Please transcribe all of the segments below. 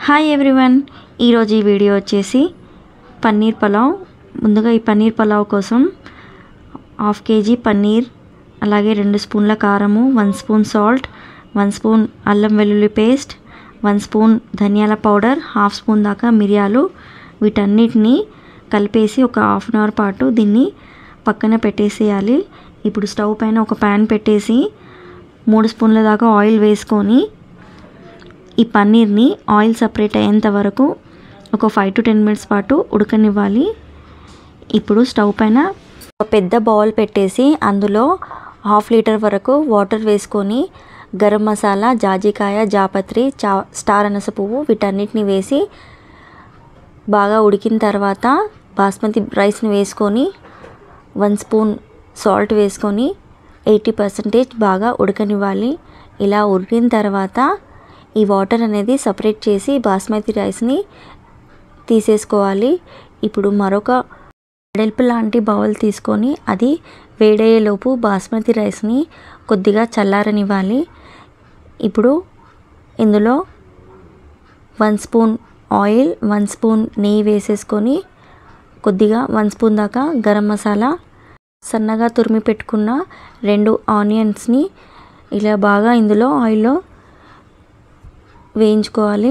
Hi everyone, ఈరోజు ఈ video వచ్చేసి పన్నీర్ పలావ్. ముందుగా ఈ పన్నీర్ పలావ్ కోసం 1/2 kg పన్నీర్, అలాగే 2 స్పూన్ల కారము, 1 స్పూన్ సాల్ట్, 1 స్పూన్ అల్లం వెల్లుల్లి పేస్ట్, 1 స్పూన్ ధనియాల పౌడర్, 1/2 స్పూన్ దాకా మిరియాలు, వీటన్నిటిని కలిపేసి ఒక 1/2 అవర్ పాటు దీన్ని పక్కన పెట్టేసేయాలి. ఇప్పుడు స్టవ్ పైన ఒక ప్యాన్ పెట్టేసి 3 స్పూన్ల దాకా ఆయిల్ వేసుకొని ఈ పన్నీర్ని ఆయిల్ సపరేట్ అయ్యేంత వరకు ఒక 5 to 10 minutes పాటు ఉడకనివ్వాలి. ఇప్పుడు స్టవ్ పైన ఒక పెద్ద బౌల్ పెట్టేసి అందులో 1/2 లీటర్ వరకు వాటర్ వేసుకొని గరం మసాలా, జాజికాయ, జాపత్రి, స్టార్ అనస పువ్వు వీటన్నిటిని వేసి బాగా ఉడికిన తర్వాత బాస్మతి రైస్ని వేసుకొని 1 స్పూన్ సాల్ట్ వేసుకొని 80% బాగా ఉడకనివ్వాలి. ఇలా ఉడికిన తర్వాత ఈ వాటర్ అనేది సపరేట్ చేసి బాస్మతి రైస్ని తీసేసుకోవాలి. ఇప్పుడు మరొక వెడల్పు లాంటి బౌల్ తీసుకొని అది వేడయ్యేలోపు బాస్మతి రైస్ని కొద్దిగా చల్లారనివ్వాలి. ఇప్పుడు ఇందులో 1 స్పూన్ ఆయిల్, 1 స్పూన్ నెయ్యి వేసేసుకొని కొద్దిగా 1 స్పూన్ దాకా గరం మసాలా, సన్నగా తురిమి పెట్టుకున్న 2 ఆనియన్స్ని ఇలా బాగా ఇందులో ఆయిల్లో వేయించుకోవాలి.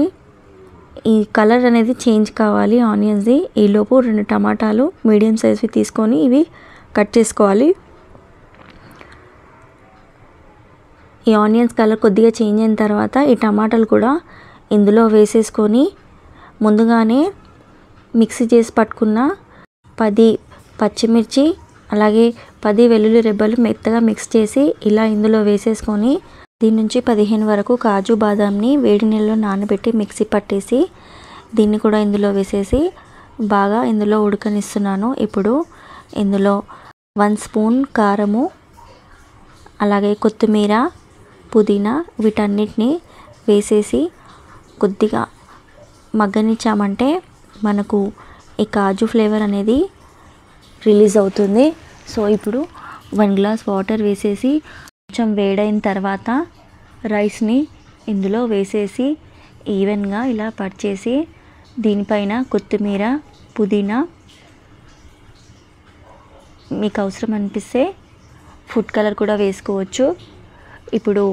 ఈ కలర్ అనేది చేంజ్ కావాలి ఆనియన్స్ది. ఈలోపు 2 టమాటాలు మీడియం సైజ్వి తీసుకొని ఇవి కట్ చేసుకోవాలి. ఈ ఆనియన్స్ కలర్ కొద్దిగా చేంజ్ అయిన తర్వాత ఈ టమాటాలు కూడా ఇందులో వేసేసుకొని ముందుగానే మిక్సీ చేసి పట్టుకున్న 10 పచ్చిమిర్చి, అలాగే 10 వెల్లుల్లి రెబ్బలు మెత్తగా మిక్స్ చేసి ఇలా ఇందులో వేసేసుకొని దీని నుంచి 15 వరకు కాజు బాదాంని వేడి నీళ్ళలో నానబెట్టి మిక్సీ పట్టేసి దీన్ని కూడా ఇందులో వేసేసి బాగా ఇందులో ఉడకనిస్తున్నాను. ఇప్పుడు ఇందులో 1 స్పూన్ కారము, అలాగే కొత్తిమీర, పుదీనా వీటన్నిటిని వేసేసి కొద్దిగా మగ్గనిచ్చామంటే మనకు ఈ కాజు ఫ్లేవర్ అనేది రిలీజ్ అవుతుంది. సో ఇప్పుడు 1 గ్లాస్ వాటర్ వేసేసి కొంచెం వేడైన తర్వాత రైస్ని ఇందులో వేసేసి ఈవెన్గా ఇలా పరిచేసి దీనిపైన కొత్తిమీర, పుదీనా, మీకు అవసరం అనిపిస్తే ఫుడ్ కలర్ కూడా వేసుకోవచ్చు. ఇప్పుడు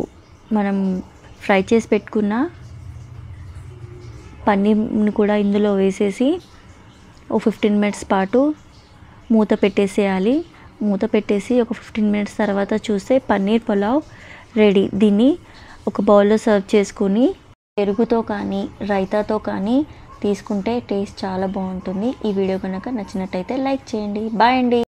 మనం ఫ్రై చేసి పెట్టుకున్న పన్నీర్ని కూడా ఇందులో వేసేసి ఒక 15 minutes పాటు మూత పెట్టేసేయాలి. మూత పెట్టేసి ఒక 15 minutes తర్వాత చూస్తే పన్నీర్ పులావ్ రెడీ. దీన్ని ఒక బౌల్లో సర్వ్ చేసుకొని పెరుగుతో కానీ రైతాతో కానీ తీసుకుంటే టేస్ట్ చాలా బాగుంటుంది. ఈ వీడియో కనుక నచ్చినట్టయితే లైక్ చేయండి. బాయ్ అండి.